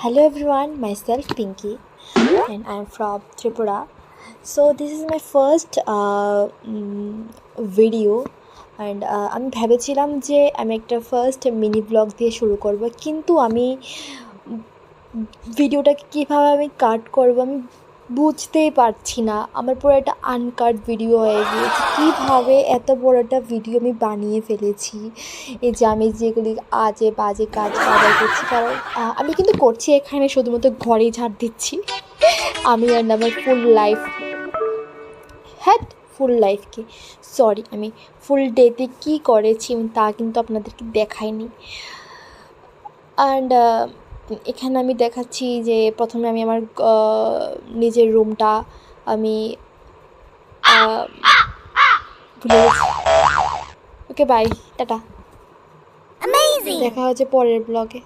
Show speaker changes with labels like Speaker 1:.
Speaker 1: Hello everyone, myself Pinky, and I'm from Tripura. So this is my first video, and আমি ভেবেছিলাম যে আমি একটা ফার্স্ট মিনি ব্লগ দিয়ে শুরু করব, কিন্তু আমি ভিডিওটাকে কীভাবে আমি কাট করব আমি বুঝতেই পারছি না। আমার পুরো একটা আনকাট ভিডিও হয়ে গিয়েছে। কীভাবে এত বড় একটা ভিডিও আমি বানিয়ে ফেলেছি, এই যে আমি যেগুলি আজে বাজে কাজ বাজার করছি, কারণ আমি কিন্তু করছি এখানে শুধুমাত্র ঘরেই ঝাড় দিচ্ছি। আমি আর না আমার ফুল লাইফ, হ্যাঁ ফুল লাইফকে সরি, আমি ফুল ডেতে কী করেছি তা কিন্তু আপনাদেরকে দেখাইনি। অ্যান্ড এখানে আমি দেখাচ্ছি যে প্রথমে আমি আমার নিজের রুমটা আমি ভুলে গেছি। ওকে বাই, টাটা, দেখা হচ্ছে পরের ব্লগে।